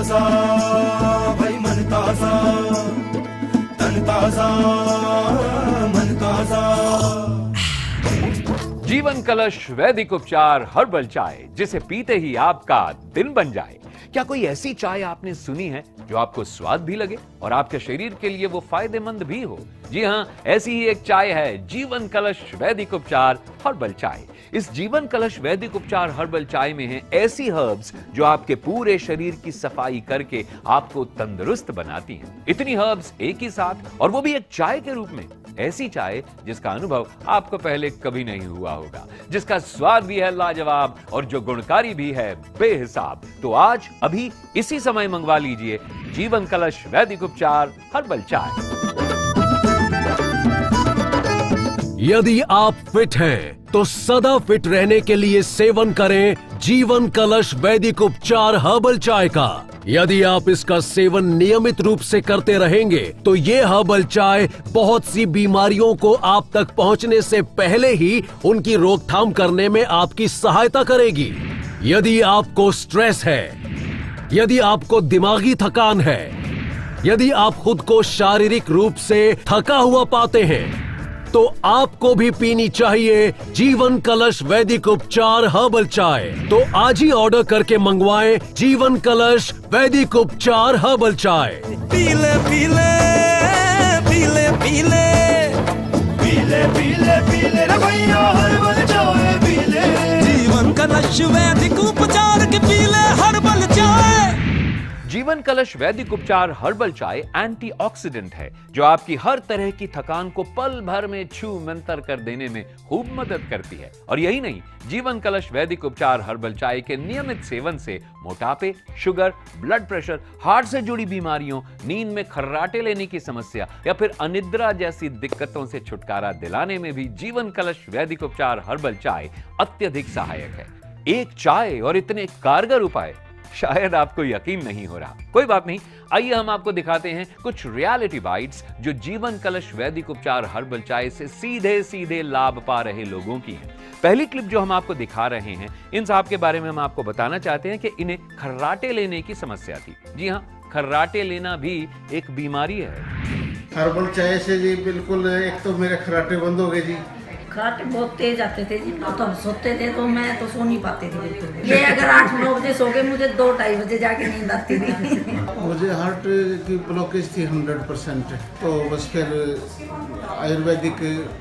ताजा भाई मन ताजा, तन ताजा मन ताजा। जीवन कलश वैदिक उपचार हर्बल चाय, जिसे पीते ही आपका दिन बन जाए। क्या कोई ऐसी चाय आपने सुनी है जो आपको स्वाद भी लगे और आपके शरीर के लिए वो फायदेमंद भी हो? जी हां, ऐसी ही एक चाय है जीवन कलश वैदिक उपचार हर्बल चाय। इस जीवन कलश वैदिक उपचार हर्बल चाय में है ऐसी हर्ब्स जो आपके पूरे शरीर की सफाई करके आपको तंदुरुस्त बनाती हैं। इतनी हर्ब्स एक ही साथ, और वो भी एक चाय के रूप में। ऐसी चाय जिसका अनुभव आपको पहले कभी नहीं हुआ होगा, जिसका स्वाद भी है लाजवाब और जो गुणकारी भी है बेहिसाब। तो आज अभी इसी समय मंगवा लीजिए जीवन कलश वैदिक उपचार हर्बल चाय। यदि आप फिट हैं, तो सदा फिट रहने के लिए सेवन करें जीवन कलश वैदिक उपचार हर्बल चाय का। यदि आप इसका सेवन नियमित रूप से करते रहेंगे, तो ये हर्बल चाय बहुत सी बीमारियों को आप तक पहुंचने से पहले ही उनकी रोकथाम करने में आपकी सहायता करेगी। यदि आपको स्ट्रेस है, यदि आपको दिमागी थकान है, यदि आप खुद को शारीरिक रूप से थका हुआ पाते हैं, तो आपको भी पीनी चाहिए जीवन कलश वैदिक उपचार हर्बल चाय। तो आज ही ऑर्डर करके मंगवाएं जीवन कलश वैदिक उपचार हर्बल चाय। पीले पीले पीले पीले पीले पीले पीले रे भैया हर्बल चाय पीले। जीवन कलश वैदिक उपचार के पीले हर्बल चाय। जीवन कलश वैदिक उपचार हर्बल चाय एंटीऑक्सीडेंट है जो आपकी हर तरह की थकान को पल भर में छू मंतर कर देने में खूब मदद करती है। और यही नहीं, जीवन कलश वैदिक उपचार हर्बल चाय के नियमित सेवन से मोटापे, शुगर, ब्लड प्रेशर, हार्ट से जुड़ी बीमारियों, नींद में खर्राटे लेने की समस्या या फिर अनिद्रा जैसी दिक्कतों से छुटकारा दिलाने में भी जीवन कलश वैदिक उपचार हर्बल चाय अत्यधिक सहायक है। एक चाय और इतने कारगर उपाय, शायद आपको यकीन नहीं हो रहा। कोई बात नहीं, आइए हम आपको दिखाते हैं कुछ रियलिटी बाइट्स जो जीवन कलश वैदिक उपचार हर्बल चाय से सीधे सीधे लाभ पा रहे लोगों की हैं। पहली क्लिप जो हम आपको दिखा रहे हैं, इन साहब के बारे में हम आपको बताना चाहते हैं कि इन्हें खर्राटे लेने की समस्या थी। जी हाँ, खर्राटे लेना भी एक बीमारी है। हर्बल चाय से जी बिल्कुल, एक तो मेरे खर्राटे बंद हो गए जी। खर्राटे बहुत तेज आते थे जी, तो हम सोते थे तो मैं तो सो नहीं पाती थी बिल्कुल। ये अगर 8-9 बजे सो गए, मुझे 2-2:30 बजे जाके नींद आती थी। मुझे हार्ट की ब्लॉकेज थी 100%, तो बस फिर आयुर्वेदिक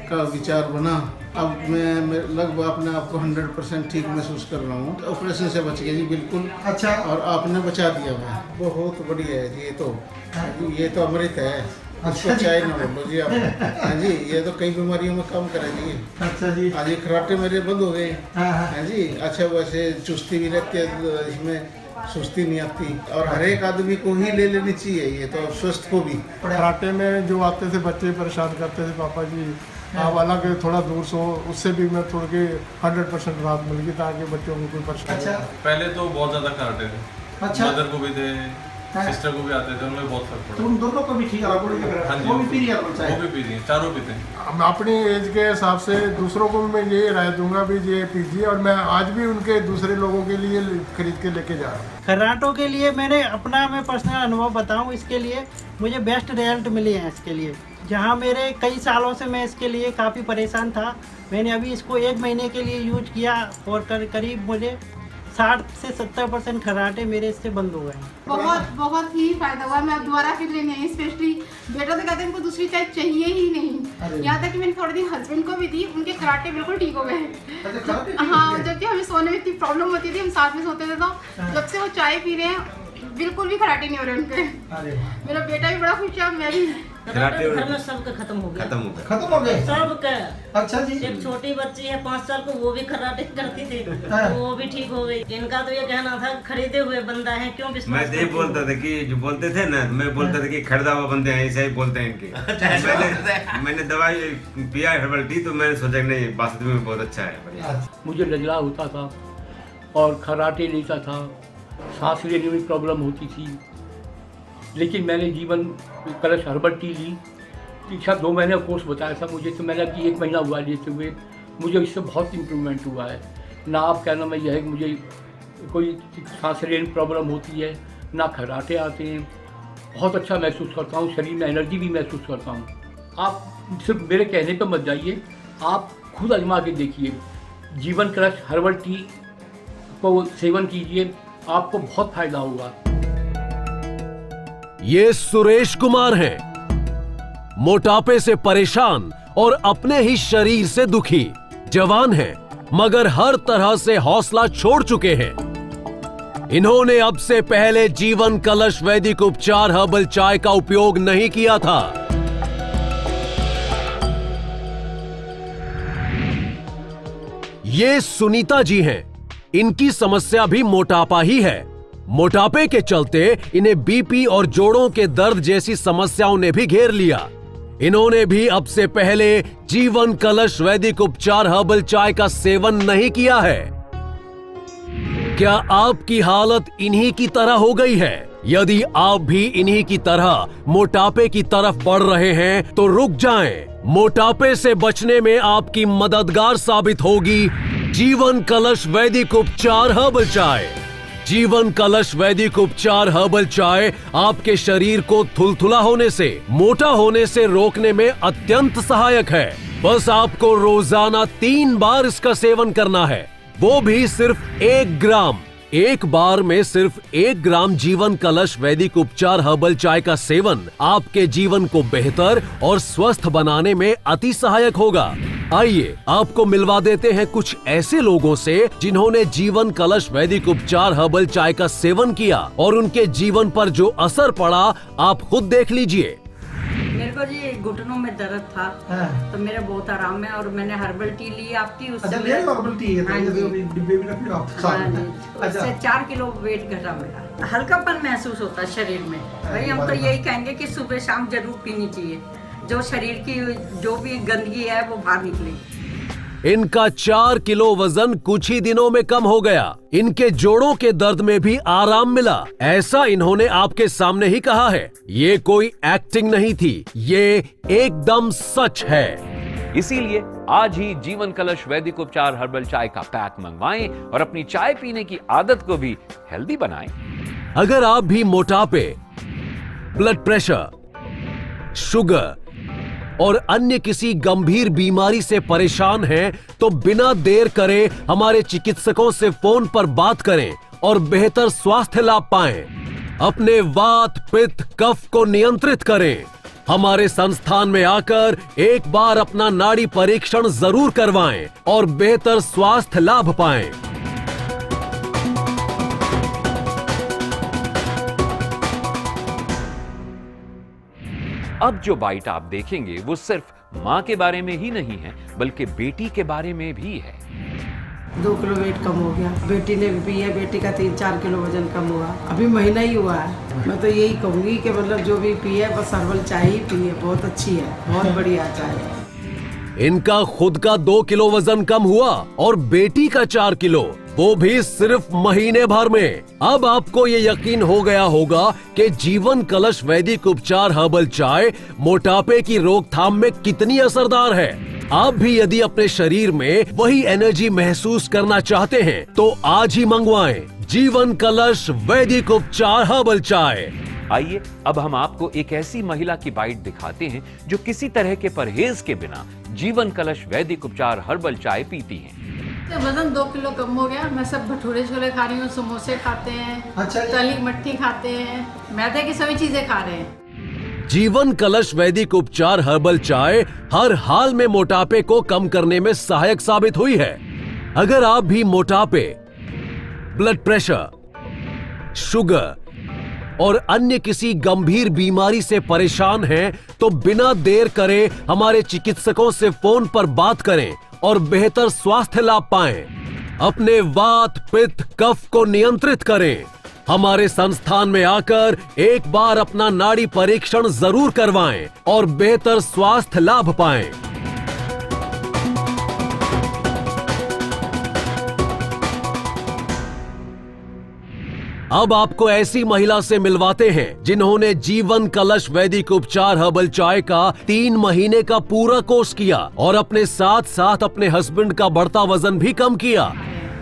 का विचार बना। अब मैं लगभग अपने आप को 100% ठीक महसूस कर रहा हूँ। ऑपरेशन से बच गया जी बिल्कुल। अच्छा, और आपने बचा दिया। मैं बहुत बढ़िया है जी। ये तो अमृत है। अच्छा, चाय ना बोलो जी आप। हाँ जी, ये तो कई बीमारियों में काम करेगी। अच्छा जी। हाँ जी, खर्राटे मेरे बंद हो गए। हाँ जी। अच्छा, वैसे चुस्ती भी रहती है, इसमें सुस्ती नहीं आती। और हर एक आदमी को ही ले लेनी चाहिए, ये तो स्वस्थ को भी। खर्राटे में जो आते थे बच्चे परेशान करते थे, पापा जी आप अलग थोड़ा दूर सो, उससे भी मैं थोड़ी 100% राहत मिल गई, ताकि बच्चों को कोई परेशानी। अच्छा, पहले तो बहुत ज़्यादा खर्राटे थे। अच्छा, मदर को भी थे, सिस्टर को भी आते थे, उनमें बहुत फर्क पड़ा। तो उन दोनों को भी ठीक है? हाँ जी, वो भी पी रही है, चारों पीते हैं। हम अपनी एज के हिसाब से दूसरों को भी मैं ये राय दूंगा भी ये पीजिए, और मैं आज भी उनके दूसरे लोगों के लिए खरीद के लेके जा रहा हूँ। खर्राटों के लिए मैं पर्सनल अनुभव बताऊँ, इसके लिए मुझे बेस्ट रिजल्ट मिले हैं। इसके लिए जहाँ मेरे कई सालों से मैं इसके लिए काफ़ी परेशान था, मैंने अभी इसको 1 महीने के लिए यूज किया और करीब मुझे 60 से 70% खर्राटे मेरे इससे बंद हो गए हैं। बहुत ही फायदा हुआ। मैं अब दोबारा फिर लेने आई, स्पेशली बेटा तो कहते हैं इनको दूसरी चाय चाहिए ही नहीं। यहाँ तक कि मैंने थोड़े दिन हस्बैंड को भी दी, उनके खर्राटे बिल्कुल ठीक हो गए। हाँ, जबकि हमें सोने में इतनी प्रॉब्लम होती थी, हम साथ में सोते थे, तो जब से वो चाय पी रहे हैं बिल्कुल भी खर्राटे नहीं हो रहे उनके। मेरा बेटा भी बड़ा खुश है, मैं भी। घर में सबका खत्म हो गए सबका। अच्छा जी। एक छोटी बच्ची है 5 साल को, वो भी खर्राटे करती थी, तो वो भी ठीक हो गई। इनका तो ये कहना था खरीदे हुए बंदा है, क्यों विश्वास? मैं ये बोलता था कि जो बोलते थे ना, मैं बोलता था कि खरीदा हुआ बंदे हैं, ऐसा ही बोलते हैं इनके। मैंने दवाई पिया हर्बल टी, तो मैंने सोचा नहीं वास्तव में बहुत अच्छा है। मुझे नजला होता था और खर्राटे लेता था, सांस लेने में प्रॉब्लम होती थी, लेकिन मैंने जीवन कलश हर्बल टी ली। पीछा 2 महीने कोर्स बताया था मुझे, तो मैंने कि 1 महीना हुआ लेते हुए, मुझे इससे बहुत इम्प्रूवमेंट हुआ है। ना आप क्या नाम है, यह है कि मुझे कोई सांस लेने में प्रॉब्लम होती है, ना खर्राटे आते हैं, बहुत अच्छा महसूस करता हूँ, शरीर में एनर्जी भी महसूस करता हूँ। आप सिर्फ मेरे कहने पर मत जाइए, आप खुद आजमा के देखिए। जीवन कलश हर्बल टी को सेवन कीजिए, आपको बहुत फायदा होगा। ये सुरेश कुमार हैं, मोटापे से परेशान और अपने ही शरीर से दुखी। जवान हैं मगर हर तरह से हौसला छोड़ चुके हैं। इन्होंने अब से पहले जीवन कलश वैदिक उपचार हर्बल चाय का उपयोग नहीं किया था। ये सुनीता जी हैं, इनकी समस्या भी मोटापा ही है। मोटापे के चलते इन्हें बीपी और जोड़ों के दर्द जैसी समस्याओं ने भी घेर लिया। इन्होंने भी अब से पहले जीवन कलश वैदिक उपचार हर्बल चाय का सेवन नहीं किया है। क्या आपकी हालत इन्हीं की तरह हो गई है? यदि आप भी इन्हीं की तरह मोटापे की तरफ बढ़ रहे हैं तो रुक जाएं। मोटापे से बचने में आपकी मददगार साबित होगी जीवन कलश वैदिक उपचार हर्बल चाय। जीवन कलश वैदिक उपचार हर्बल चाय आपके शरीर को थुलथुला होने से, मोटा होने से रोकने में अत्यंत सहायक है। बस आपको रोजाना 3 बार इसका सेवन करना है, वो भी सिर्फ 1 ग्राम। एक बार में सिर्फ 1 ग्राम जीवन कलश वैदिक उपचार हर्बल चाय का सेवन आपके जीवन को बेहतर और स्वस्थ बनाने में अति सहायक होगा। आइए आपको मिलवा देते हैं कुछ ऐसे लोगों से जिन्होंने जीवन कलश वैदिक उपचार हर्बल चाय का सेवन किया और उनके जीवन पर जो असर पड़ा आप खुद देख लीजिए। मेरे को जी घुटनों में दर्द था, तो मेरा बहुत आराम है और मैंने हर्बल टी ली आपकी। उससे हर्बल टी है, उससे 4 किलो वेट घटा मेरा। हल्कापन महसूस होता है शरीर में। भाई हम तो यही कहेंगे कि सुबह शाम जरूर पीनी चाहिए, जो शरीर की जो भी गंदगी है वो बाहर निकलेगी। इनका 4 किलो वजन कुछ ही दिनों में कम हो गया। इनके जोड़ों के दर्द में भी आराम मिला, ऐसा इन्होंने आपके सामने ही कहा है। ये कोई एक्टिंग नहीं थी, ये एकदम सच है। इसीलिए आज ही जीवन कलश वैदिक उपचार हर्बल चाय का पैक मंगवाएं और अपनी चाय पीने की आदत को भी हेल्दी बनाएं। अगर आप भी मोटापे, ब्लड प्रेशर, शुगर और अन्य किसी गंभीर बीमारी से परेशान हैं तो बिना देर करे हमारे चिकित्सकों से फोन पर बात करें और बेहतर स्वास्थ्य लाभ पाएं। अपने वात, पित्त, कफ को नियंत्रित करें। हमारे संस्थान में आकर एक बार अपना नाड़ी परीक्षण जरूर करवाएं और बेहतर स्वास्थ्य लाभ पाएं। अब जो बाइट आप देखेंगे वो सिर्फ माँ के बारे में ही नहीं है बल्कि बेटी के बारे में भी है। 2 किलो वेट कम हो गया, बेटी ने भी पिया, बेटी का 3-4 किलो वजन कम हुआ। अभी महीना ही हुआ है। मैं तो यही कहूँगी कि मतलब जो भी पिए बस हर्बल चाय ही पिए, बहुत अच्छी है, बहुत बढ़िया चाय है। इनका खुद का 2 किलो वजन कम हुआ और बेटी का 4 किलो, वो भी सिर्फ महीने भर में। अब आपको ये यकीन हो गया होगा कि जीवन कलश वैदिक उपचार हर्बल चाय मोटापे की रोकथाम में कितनी असरदार है। आप भी यदि अपने शरीर में वही एनर्जी महसूस करना चाहते हैं तो आज ही मंगवाएं जीवन कलश वैदिक उपचार हर्बल चाय। आइए अब हम आपको एक ऐसी महिला की बाइट दिखाते हैं जो किसी तरह के परहेज के बिना जीवन कलश वैदिक उपचार हर्बल चाय पीती हैं। वजन 2 किलो कम हो गया। मैं सब भटूरे छोले खा रही हूँ, समोसे खाते हैं, तली मट्ठी खाते हैं, मैदे की सभी चीजें खा रहे हैं। जीवन कलश वैदिक उपचार हर्बल चाय हर हाल में मोटापे को कम करने में सहायक साबित हुई है। अगर आप भी मोटापे, ब्लड प्रेशर, शुगर और अन्य किसी गंभीर बीमारी से परेशान हैं तो बिना देर करे हमारे चिकित्सकों से फोन पर बात करें और बेहतर स्वास्थ्य लाभ पाएं। अपने वात, पित्त, कफ को नियंत्रित करें। हमारे संस्थान में आकर एक बार अपना नाड़ी परीक्षण जरूर करवाएं और बेहतर स्वास्थ्य लाभ पाएं। अब आपको ऐसी महिला से मिलवाते हैं जिन्होंने जीवन कलश वैदिक उपचार हर्बल चाय का 3 महीने का पूरा कोर्स किया और अपने साथ साथ अपने हस्बैंड का बढ़ता वजन भी कम किया।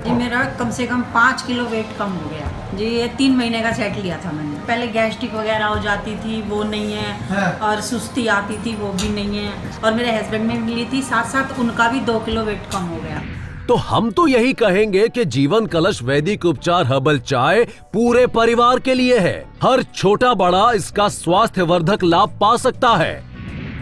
मेरा कम से कम 5 किलो वेट कम हो गया। जी ये 3 महीने का सेट लिया था मैंने। पहले गैस्ट्रिक वगैरह हो जाती थी, वो नहीं है, और सुस्ती आती थी, वो भी नहीं है, और मेरे हस्बैंड में भी ली थी, साथ साथ उनका भी 2 किलो वेट कम हो गया। तो हम तो यही कहेंगे कि जीवन कलश वैदिक उपचार हर्बल चाय पूरे परिवार के लिए है। हर छोटा बड़ा इसका स्वास्थ्यवर्धक लाभ पा सकता है।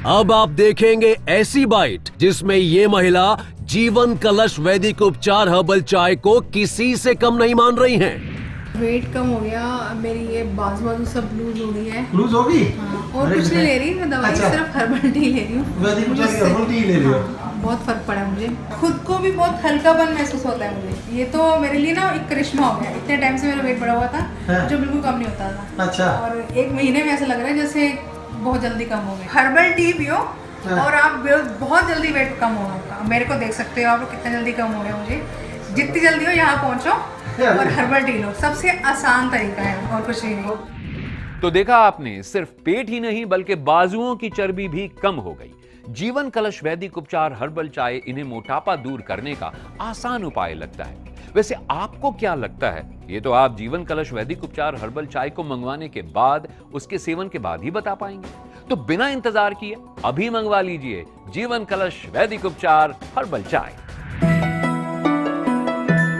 अब आप देखेंगे ऐसी बाइट जिसमें ये महिला जीवन कलश वैदिक उपचार हर्बल चाय को किसी से कम नहीं मान रही हैं। वेट कम हो गया, मेरी ये बाजू सब लूज हो गई है। लूज होगी? हाँ, और कुछ नहीं ले रही मैं दवाई, सिर्फ हर्बल टी ले रही हूँ। हर्बल टी ले रही हो? बहुत फर्क पड़ा मुझे, खुद को भी बहुत हल्कापन महसूस होता है मुझे। ये तो मेरे लिए ना एक करिश्मा हो गया। इतने टाइम से मेरा वेट बढ़ा हुआ था जो बिल्कुल कम नहीं होता था। अच्छा। और 1 महीने में ऐसा लग रहा है जैसे बहुत जल्दी कम हो गया। हर्बल टी पियो और आप बहुत जल्दी वेट कम होगा आपका। मेरे को देख सकते हो आप कितना जल्दी कम हो गया मुझे। जितनी जल्दी हो यहाँ पहुँचो और हर्बल टी लो, सबसे आसान तरीका है और कुछ नहीं। तो देखा आपने, सिर्फ पेट ही नहीं बल्कि बाजुओं की चर्बी भी कम हो गई। जीवन कलश वैदिक उपचार हर्बल चाय इन्हें मोटापा दूर करने का आसान उपाय लगता है। वैसे आपको क्या लगता है? ये तो आप जीवन कलश वैदिक उपचार हर्बल चाय को मंगवाने के बाद, उसके सेवन के बाद ही बता पाएंगे। तो बिना इंतजार किए अभी मंगवा लीजिए जीवन कलश वैदिक उपचार हर्बल चाय।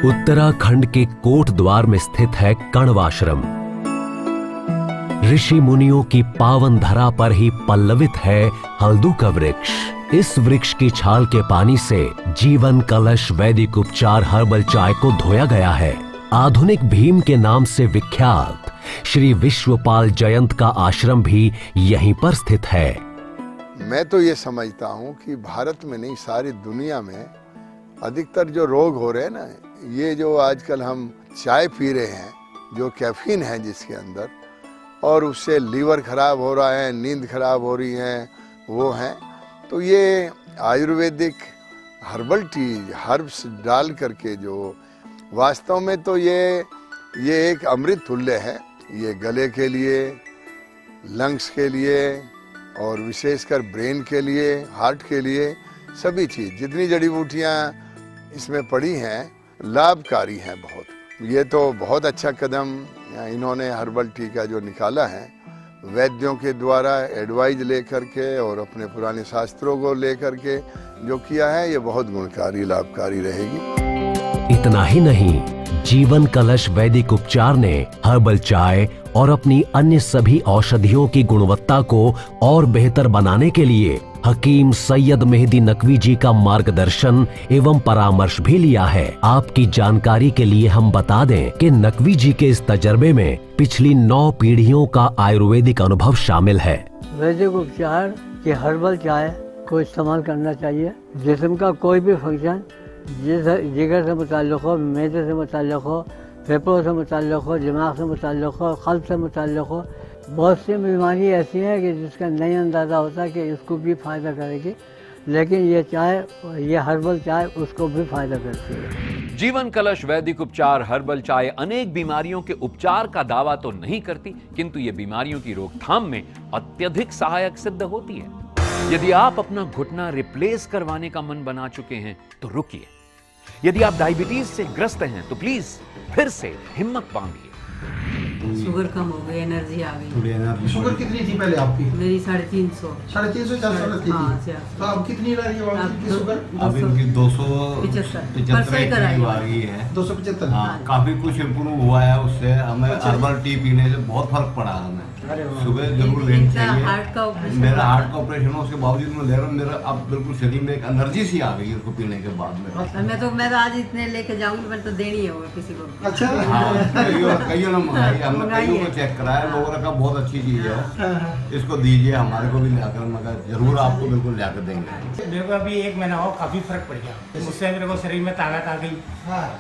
उत्तराखंड के कोटद्वार में स्थित है कण्वाश्रम। ऋषि मुनियों की पावन धरा पर ही पल्लवित है हल्दू का वृक्ष। इस वृक्ष की छाल के पानी से जीवन कलश वैदिक उपचार हर्बल चाय को धोया गया है। आधुनिक भीम के नाम से विख्यात श्री विश्वपाल जयंत का आश्रम भी यहीं पर स्थित है। मैं तो ये समझता हूँ कि भारत में नहीं, सारी दुनिया में अधिकतर जो रोग हो रहे हैं ना, ये जो आजकल हम चाय पी रहे हैं, जो कैफीन है जिसके अंदर, और उससे लीवर खराब हो रहा है, नींद खराब हो रही है, वो हैं। तो ये आयुर्वेदिक हर्बल टी, हर्ब्स डाल करके जो वास्तव में तो ये एक अमृत तुल्य है। ये गले के लिए, लंग्स के लिए और विशेषकर ब्रेन के लिए, हार्ट के लिए, सभी चीज़ जितनी जड़ी बूटियाँ इसमें पड़ी हैं लाभकारी हैं बहुत। ये तो बहुत अच्छा कदम इन्होंने हर्बल टी का जो निकाला है, वैद्यों के द्वारा एडवाइज लेकर के और अपने पुराने शास्त्रों को लेकर के जो किया है, ये बहुत गुणकारी, लाभकारी रहेगी। इतना ही नहीं, जीवन कलश वैदिक उपचार ने हर्बल चाय और अपनी अन्य सभी औषधियों की गुणवत्ता को और बेहतर बनाने के लिए हकीम सैयद मेहदी नकवी जी का मार्गदर्शन एवं परामर्श भी लिया है। आपकी जानकारी के लिए हम बता दें कि नकवी जी के इस तजर्बे में पिछली 9 पीढ़ियों का आयुर्वेदिक अनुभव शामिल है। वैदिक उपचार के हर्बल चाय को इस्तेमाल करना चाहिए। जिस्म का कोई भी फंक्शन, जिगर से मुताल्लिक़ हो, मैदे से मुताल्लिक़ हो, फेफड़ों से मुताल्लिक़ हो, दिमाग से मुताल्लिक़ हो, क़ल्ब से मुताल्लिक़ हो, बहुत सी बीमारी ऐसी है कि जिसका नहीं अंदाज़ा होता कि इसको भी फ़ायदा करेगी, लेकिन ये चाय, ये हर्बल चाय उसको भी फ़ायदा करती है। जीवन कलश वैदिक उपचार हर्बल चाय अनेक बीमारियों के उपचार का दावा तो नहीं करती, किंतु ये बीमारियों की रोकथाम में अत्यधिक सहायक सिद्ध होती है। यदि आप अपना घुटना रिप्लेस करवाने का मन बना चुके हैं तो रुकिए। यदि आप डायबिटीज से ग्रस्त हैं तो प्लीज फिर से हिम्मत बांधिए। शुगर कम हो गई, एनर्जी आ गई। शुगर कितनी थी पहले आपकी? मेरी 350। 350 400 थी। तो अब कितनी रही है शुगर? अब इनकी 275 आ गई है। 275। हाँ, काफी कुछ इम्प्रूव हुआ है उससे। हमें हर्बल टी पीने से बहुत फर्क पड़ा हमें। सुबह जरूर लेनी चाहिए। मेरा हार्ट का ऑपरेशन हो, उसके बावजूद मैं ले रहा हूँ। मेरा अब बिल्कुल शरीर में एक एनर्जी सी आ गई उसको पीने के बाद में। मैं तो आज इतने लेके जाऊंगी, मैं तो देनी है किसी को। अच्छा। कईयों ने मंगाई, हमने कईयों को चेक कराया, लोगों ने कहा बहुत अच्छी चीज है, इसको दीजिए, हमारे को भी लाकर। मगर जरूर आपको बिल्कुल लाकर देंगे। मेरे को अभी 1 महीना हो, काफी फर्क पड़ गया। मुझसे मेरे को शरीर में ताकत आ गई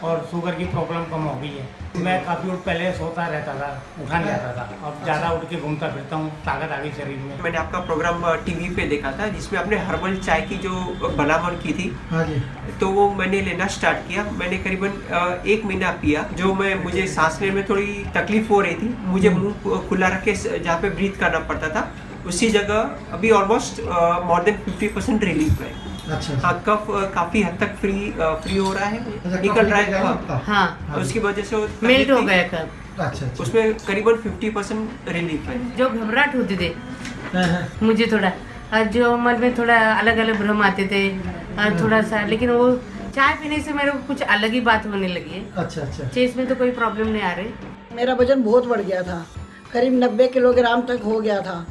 और शुगर की प्रॉब्लम कम हो गई है। मैं काफी पहले सोता रहता था, उठा नहीं आता था, अब ज्यादा उठ के घूमता फिरता हूँ, ताकत आ गई शरीर में। मैंने आपका प्रोग्राम टीवी पे देखा था जिसमें आपने हर्बल चाय की जो बनावट की थी, तो वो मैंने लेना स्टार्ट किया। मैंने करीबन 1 महीना पिया। जो मुझे सांस लेने में थोड़ी तकलीफ हो रही थी, मुझे मुंह खुला रख के जहाँ पे ब्रीथ करना पड़ता था, उसी जगह अभी ऑलमोस्ट मोर देन 50% रिलीफ है। अच्छा। हाँ, कफ काफी हद तक फ्री हो रहा है, निकल रहा है। हाँ, उसकी वजह से वो मेल्ट हो गया कल। अच्छा। उसमें करीबन 50% रिलीफ है। जो घबराहट होते थे मुझे थोड़ा, और जो मन में थोड़ा अलग अलग भ्रम आते थे और थोड़ा सा, लेकिन वो चाय पीने से मेरे को कुछ अलग ही बात होने लगी है। अच्छा अच्छा। चेस्ट में तो कोई प्रॉब्लम नहीं आ रही। मेरा वजन बहुत बढ़ गया था, करीब 90 किलोग्राम तक हो गया था।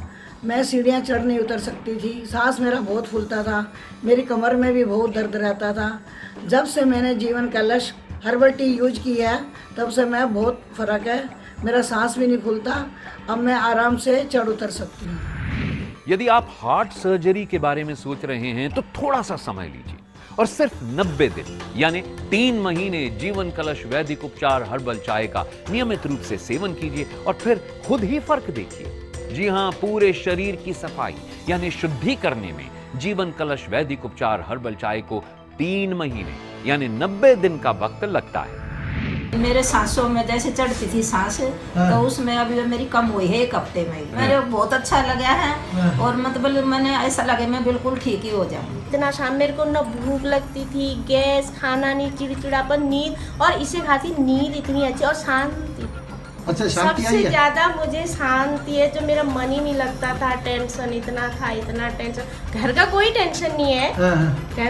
मैं सीढ़ियाँ चढ़ नहीं उतर सकती थी, सांस मेरा बहुत फूलता था, मेरी कमर में भी बहुत दर्द रहता था। जब से मैंने जीवन कलश हर्बल टी यूज की है तब से मैं बहुत फ़र्क है, मेरा सांस भी नहीं फूलता, अब मैं आराम से चढ़ उतर सकती हूँ। यदि आप हार्ट सर्जरी के बारे में सोच रहे हैं तो थोड़ा सा समय लीजिए और सिर्फ 90 दिन यानी 3 महीने जीवन कलश वैदिक उपचार हर्बल चाय का नियमित रूप से सेवन कीजिए और फिर खुद ही फर्क देखिए। जी हां, पूरे शरीर की सफाई यानी शुद्धि करने में जीवन कलश वैदिक उपचार हर्बल चाय को 3 महीने यानी 90 दिन का वक्त लगता है। मेरे सांसों में जैसे चढ़ती थी सांस, तो उसमें अभी मेरी कम हुई है 1 हफ्ते में। मेरे बहुत अच्छा लगा है और मतलब मैंने ऐसा लगे मैं बिल्कुल ठीक ही हो जाऊँ। इतना शाम मेरे को न भूख लगती थी, गैस, खाना नहीं, चिड़चिड़ापन, नींद, और इसे खाती नींद इतनी अच्छी और शांति। अच्छा, सबसे ज्यादा मुझे शांति है, जो मेरा मन ही नहीं लगता था, टेंशन इतना था, इतना टेंशन, घर का कोई टेंशन नहीं है,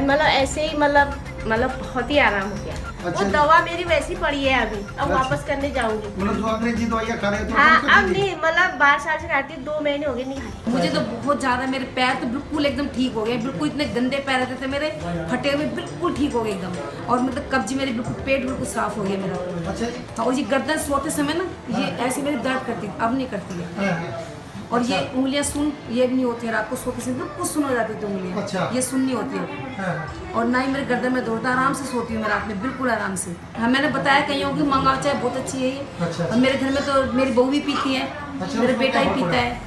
मतलब ऐसे ही मतलब बहुत ही आराम हो गया। अच्छा। वो दवा मेरी वैसी पड़ी है अभी, अब वापस करने जाऊंगी। मतलब जो अंग्रेजी दवाइयाँ खा रहे थे? हाँ, अब नहीं, मतलब 12 साल से खाती, 2 महीने हो गए नहीं खाई। मुझे तो बहुत ज्यादा, मेरे पैर तो बिल्कुल एकदम ठीक हो गए, बिल्कुल इतने गंदे पैर रहते थे मेरे, फटे हुए बिल्कुल ठीक हो गए एकदम, और मतलब कब्जी मेरी बिल्कुल, पेट बिल्कुल साफ हो गया मेरा। अच्छा। और ये गर्दन सोते समय ना ये ऐसे मेरी दर्द करती थी, अब नहीं करती है। और ये उंगलियां सुन, ये भी नहीं होती है, रात को सोते समय बिल्कुल सुन हो जाती थी उंगलियां। अच्छा। ये सुन नहीं होती है। और ना ही मेरे गर्दन में दौड़ता, आराम से सोती हूँ मैं रात में, बिल्कुल आराम से। हाँ, मैंने बताया कहीं कि मंगाओ चाय, बहुत अच्छी है ये। अच्छा। और मेरे घर में तो मेरी बहू भी पीती है। अच्छा। मेरा बेटा ही पीता है,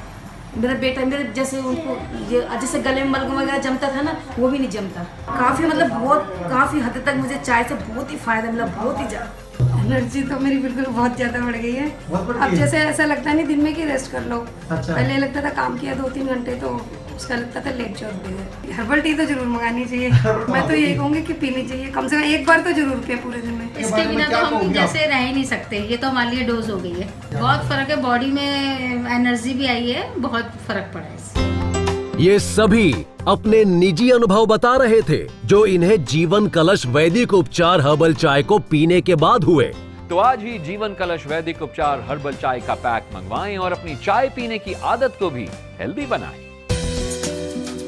मेरा बेटा, मेरे जैसे उनको ये जैसे गले में मलगम वगैरह जमता था ना, वो भी नहीं जमता। काफ़ी मतलब बहुत काफ़ी हद तक मुझे चाय से बहुत ही फायदा मिला, बहुत ही ज़्यादा। एनर्जी तो मेरी बिल्कुल बहुत ज़्यादा बढ़ गई है। अब जैसे ऐसा लगता नहीं दिन में कि रेस्ट कर लो। अच्छा। पहले लगता था काम किया 2-3 घंटे तो उसका लगता था लेट चल गई। हर्बल टी तो जरूर मंगानी चाहिए। मैं तो यही कहूँगी कि पीनी चाहिए, कम से कम एक बार तो जरूर पिए पूरे दिन में। इसके बिना तो हम जैसे रह ही नहीं सकते, ये तो हमारे लिए डोज हो गई है। बहुत फर्क है, बॉडी में एनर्जी भी आई है, बहुत फर्क पड़ा है इससे। ये सभी अपने निजी अनुभव बता रहे थे जो इन्हें जीवन कलश वैदिक उपचार हर्बल चाय को पीने के बाद हुए। तो आज ही जीवन कलश वैदिक उपचार हर्बल चाय का पैक मंगवाएं और अपनी चाय पीने की आदत को भी हेल्दी बनाएं।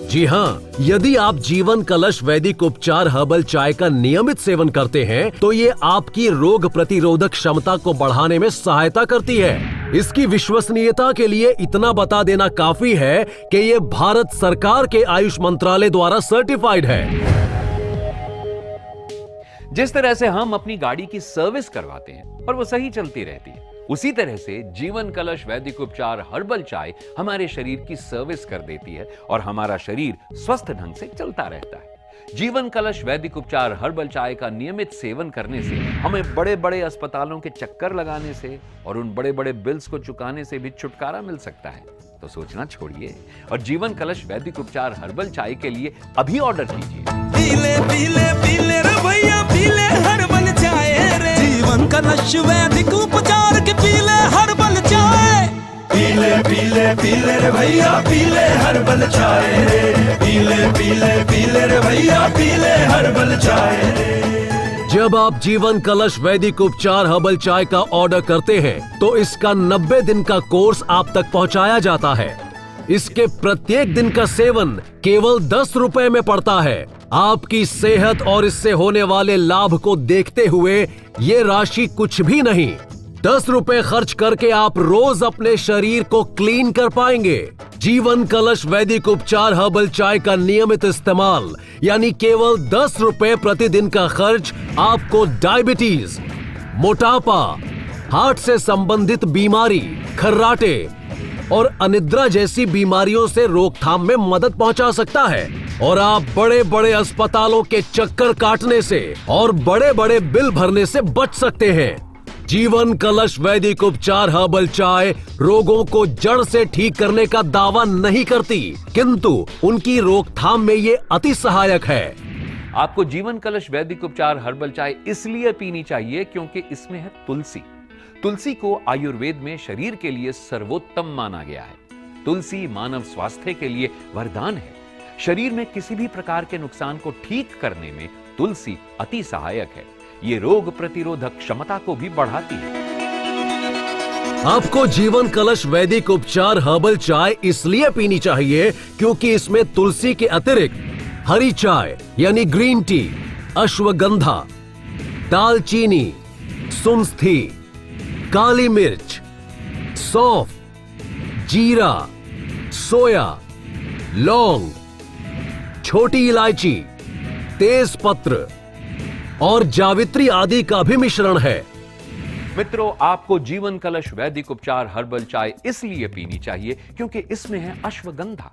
जी हाँ, यदि आप जीवन कलश वैदिक उपचार हर्बल चाय का नियमित सेवन करते हैं तो ये आपकी रोग प्रतिरोधक क्षमता को बढ़ाने में सहायता करती है। इसकी विश्वसनीयता के लिए इतना बता देना काफी है कि ये भारत सरकार के आयुष मंत्रालय द्वारा सर्टिफाइड है। जिस तरह से हम अपनी गाड़ी की सर्विस करवाते हैं और वो सही चलती रहती है, उसी तरह से जीवन कलश वैदिक उपचार हर्बल चाय हमारे शरीर की सर्विस कर देती है और हमारा शरीर स्वस्थ ढंग से चलता रहता है। जीवन कलश वैदिक उपचार हर्बल चाय का नियमित सेवन करने से हमें बड़े बड़े अस्पतालों के चक्कर लगाने से और उन बड़े बड़े बिल्स को चुकाने से भी छुटकारा मिल सकता है। तो सोचना छोड़िए और जीवन कलश वैदिक उपचार हर्बल चाय के लिए अभी ऑर्डर कीजिए। पीले पीले पीले रे भैया, पीले हर्बल चाय रे, जीवन कलश वैदिक उपचार के पीले हर्बल चाय। पीले पीले पीले रे भैया, पीले हर्बल चाय रे, पीले पीले पीले रे भैया, पीले हर्बल चाय रे। जब आप जीवन कलश वैदिक उपचार हर्बल चाय का ऑर्डर करते हैं तो इसका 90 दिन का कोर्स आप तक पहुंचाया जाता है। इसके प्रत्येक दिन का सेवन केवल 10 रुपए में पड़ता है। आपकी सेहत और इससे होने वाले लाभ को देखते हुए ये राशि कुछ भी नहीं। 10 रुपए खर्च करके आप रोज अपने शरीर को क्लीन कर पाएंगे। जीवन कलश वैदिक उपचार हर्बल चाय का नियमित इस्तेमाल यानी केवल 10 रुपए प्रतिदिन का खर्च आपको डायबिटीज, मोटापा, हार्ट से संबंधित बीमारी, खर्राटे और अनिद्रा जैसी बीमारियों से रोकथाम में मदद पहुंचा सकता है और आप बड़े बड़े अस्पतालों के चक्कर काटने से और बड़े बड़े बिल भरने से बच सकते हैं। जीवन कलश वैदिक उपचार हर्बल चाय रोगों को जड़ से ठीक करने का दावा नहीं करती, किंतु उनकी रोकथाम में ये अति सहायक है। आपको जीवन कलश वैदिक उपचार हर्बल चाय इसलिए पीनी चाहिए क्योंकि इसमें है तुलसी। तुलसी को आयुर्वेद में शरीर के लिए सर्वोत्तम माना गया है। तुलसी मानव स्वास्थ्य के लिए वरदान है। शरीर में किसी भी प्रकार के नुकसान को ठीक करने में तुलसी अति सहायक है। ये रोग प्रतिरोधक क्षमता को भी बढ़ाती है। आपको जीवन कलश वैदिक उपचार हर्बल चाय इसलिए पीनी चाहिए क्योंकि इसमें तुलसी के अतिरिक्त हरी चाय यानी ग्रीन टी, अश्वगंधा, दालचीनी, सुंस्थि, काली मिर्च, सौंफ, जीरा, सोया, लौंग, छोटी इलायची, तेज पत्र और जावित्री आदि का भी मिश्रण है। मित्रों, आपको जीवन कलश वैदिक उपचार हर्बल चाय इसलिए पीनी चाहिए क्योंकि इसमें है अश्वगंधा।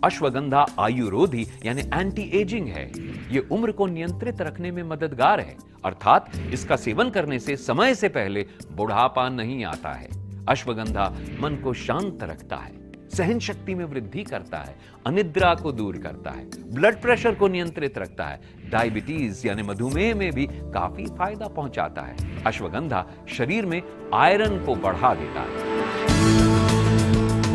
अश्वगंधा आयुर्वेदी यानी एंटी एजिंग है। यह उम्र को नियंत्रित रखने में मददगार है, अर्थात इसका सेवन करने से समय से पहले बुढ़ापा नहीं आता है। अश्वगंधा मन को शांत रखता है, सहन शक्ति में वृद्धि करता है, अनिद्रा को दूर करता है, ब्लड प्रेशर को नियंत्रित रखता है, डायबिटीज यानी मधुमेह में भी काफी फायदा पहुंचाता है। अश्वगंधा शरीर में आयरन को बढ़ा देता है।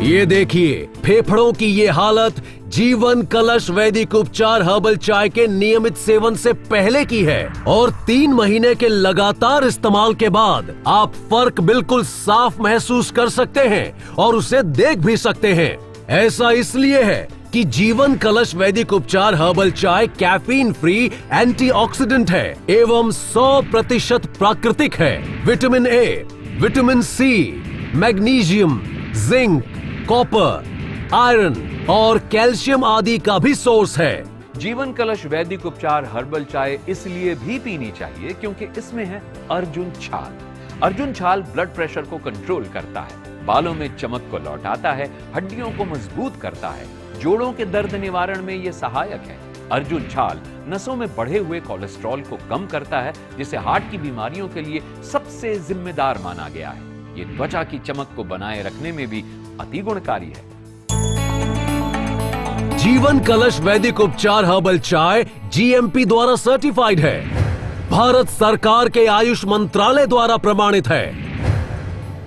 ये देखिए फेफड़ों की ये हालत जीवन कलश वैदिक उपचार हर्बल चाय के नियमित सेवन से पहले की है और 3 महीने के लगातार इस्तेमाल के बाद आप फर्क बिल्कुल साफ महसूस कर सकते हैं और उसे देख भी सकते हैं। ऐसा इसलिए है कि जीवन कलश वैदिक उपचार हर्बल चाय कैफीन फ्री एंटीऑक्सीडेंट है एवं 100% प्राकृतिक है। Vitamin A, vitamin C, magnesium, zinc, copper, iron और कैल्शियम आदि का भी सोर्स है। जीवन कलश वैदिक उपचार हर्बल चाय इसलिए भी पीनी चाहिए क्योंकि इसमें है अर्जुन छाल। अर्जुन छाल ब्लड प्रेशर को कंट्रोल करता है, बालों में चमक को लौटाता है, हड्डियों को मजबूत करता है, जोड़ों के दर्द निवारण में यह सहायक है। अर्जुन छाल नसों में बढ़े हुए कोलेस्ट्रॉल को कम करता है, जिसे हार्ट की बीमारियों के लिए सबसे जिम्मेदार माना गया है। ये त्वचा की चमक को बनाए रखने में भी अति गुणकारी है। जीवन कलश वैदिक उपचार हर्बल चाय जीएमपी द्वारा सर्टिफाइड है, भारत सरकार के आयुष मंत्रालय द्वारा प्रमाणित है।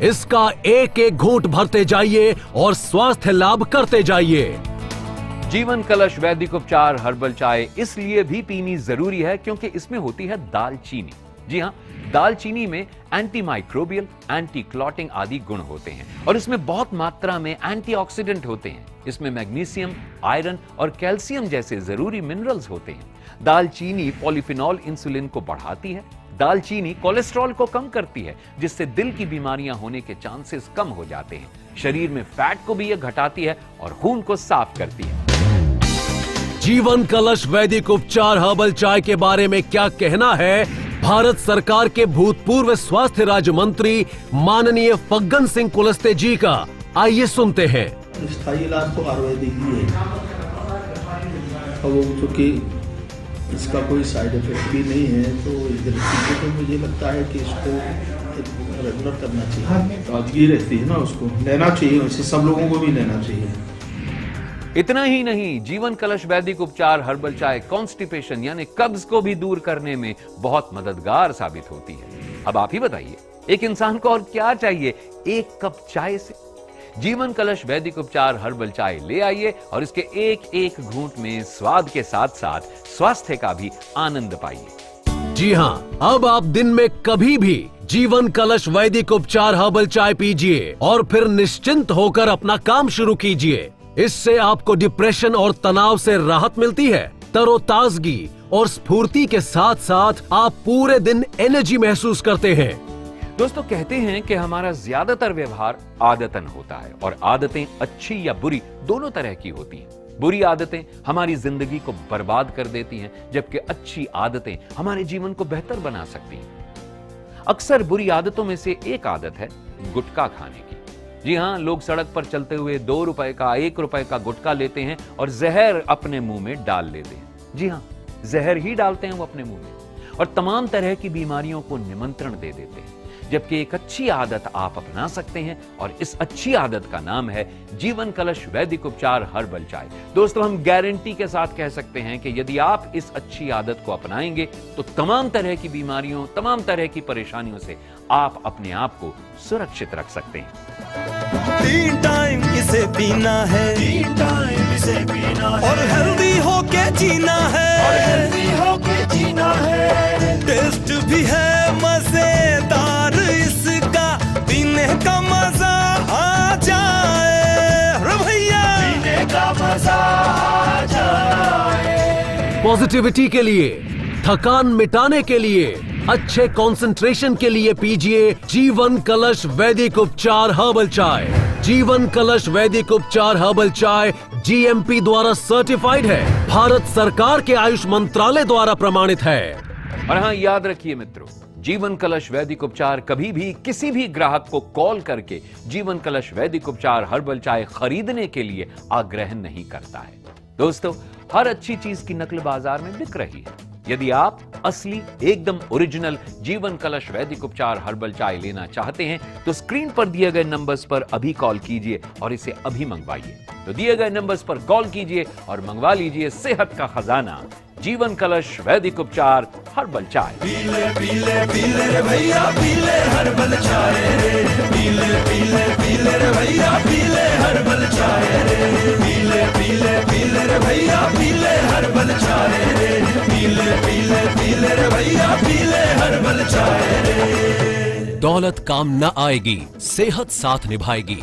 इसका एक एक घूंट भरते जाइए और स्वास्थ्य लाभ करते जाइए। जीवन कलश वैदिक उपचार हर्बल चाय इसलिए भी पीनी जरूरी है क्योंकि इसमें होती है दालचीनी। जी हाँ, दालचीनी में एंटी माइक्रोबियल, एंटी क्लॉटिंग आदि गुण होते हैं और इसमें बहुत मात्रा में एंटीऑक्सीडेंट होते हैं। इसमें मैग्नीशियम, आयरन और कैल्शियम जैसे जरूरी मिनरल्स होते हैं। दालचीनी पॉलीफिनॉल इंसुलिन को बढ़ाती है। दालचीनी कोलेस्ट्रॉल को कम करती है, जिससे दिल की बीमारियां होने के चांसेस कम हो जाते हैं। शरीर में फैट को भी यह घटाती है और खून को साफ करती है। जीवन कलश वैदिक उपचार हर्बल चाय के बारे में क्या कहना है भारत सरकार के भूतपूर्व स्वास्थ्य राज्य मंत्री माननीय फग्गन सिंह कुलस्ते जी का, आइए सुनते हैं। स्थायी इलाज तो आयुर्वेदिक ही है और वो चूँकि इसका कोई साइड इफेक्ट भी नहीं है तो इस दृष्टि से तो मुझे लगता है कि इसको रेगुलर करना चाहिए। ताजगी रहती है ना, उसको लेना चाहिए, वैसे सब लोगों को भी लेना चाहिए। इतना ही नहीं, जीवन कलश वैदिक उपचार हर्बल चाय कॉन्स्टिपेशन यानी कब्ज को भी दूर करने में बहुत मददगार साबित होती है। अब आप ही बताइए, एक इंसान को और क्या चाहिए एक कप चाय से? जीवन कलश वैदिक उपचार हर्बल चाय ले आइए और इसके एक एक घूंट में स्वाद के साथ साथ स्वास्थ्य का भी आनंद पाइए। जी हाँ, अब आप दिन में कभी भी जीवन कलश वैदिक उपचार हर्बल चाय पीजिए और फिर निश्चिंत होकर अपना काम शुरू कीजिए। इससे आपको डिप्रेशन और तनाव से राहत मिलती है, तरोताजगी और स्फूर्ति के साथ साथ आप पूरे दिन एनर्जी महसूस करते हैं। दोस्तों, कहते हैं कि हमारा ज्यादातर व्यवहार आदतन होता है और आदतें अच्छी या बुरी दोनों तरह की होती हैं। बुरी आदतें हमारी जिंदगी को बर्बाद कर देती हैं, जबकि अच्छी आदतें हमारे जीवन को बेहतर बना सकती हैं। अक्सर बुरी आदतों में से एक आदत है गुटखा खाने की। जी हाँ, लोग सड़क पर चलते हुए 2 रुपए का, 1 रुपए का गुटखा लेते हैं और जहर अपने मुंह में डाल लेते हैं। जी हाँ, जहर ही डालते हैं वो अपने मुंह में और तमाम तरह की बीमारियों को निमंत्रण दे देते हैं। जबकि एक अच्छी आदत आप अपना सकते हैं और इस अच्छी आदत का नाम है जीवन कलश वैदिक उपचार हर्बल चाय। दोस्तों, हम गारंटी के साथ कह सकते हैं कि यदि आप इस अच्छी आदत को अपनाएंगे तो तमाम तरह की बीमारियों, तमाम तरह की परेशानियों से आप अपने आप को सुरक्षित रख सकते हैं। 3 टाइम इसे पीना है, 3 टाइम इसे पीना है और हेल्दी होके जीना है, और हेल्दी होके जीना है। टेस्ट भी है मजेदार इसका, पीने का मजा आ जाए रे भैया, पीने का मजा आ जाए। पॉजिटिविटी के लिए, थकान मिटाने के लिए, अच्छे कंसंट्रेशन के लिए पीजिए जीवन कलश वैदिक उपचार हर्बल चाय। जीवन कलश वैदिक उपचार हर्बल चाय GMP द्वारा सर्टिफाइड है, भारत सरकार के आयुष मंत्रालय द्वारा प्रमाणित है। और हाँ, याद रखिए मित्रों, जीवन कलश वैदिक उपचार कभी भी किसी भी ग्राहक को कॉल करके जीवन कलश वैदिक उपचार हर्बल चाय खरीदने के लिए आग्रह नहीं करता है। दोस्तों, हर अच्छी चीज की नकल बाजार में बिक रही है। यदि आप असली, एकदम ओरिजिनल जीवन कलश वैदिक उपचार हर्बल चाय लेना चाहते हैं तो स्क्रीन पर दिए गए नंबर्स पर अभी कॉल कीजिए और इसे अभी मंगवाइए। तो दिए गए नंबर्स पर कॉल कीजिए और मंगवा लीजिए सेहत का खजाना, जीवन कलश वैदिक उपचार हर्बल चाय। पीले पीले पीले रे भैया, पीले हर्बल चाय रे, पीले पीले पीले रे भैया, पीले हर्बल चाय रे, पीले पीले पीले रे भैया, पीले हर्बल चाय रे, पीले पीले पीले रे भैया, पीले हर्बल चाय रे। दौलत काम न आएगी, सेहत साथ निभाएगी।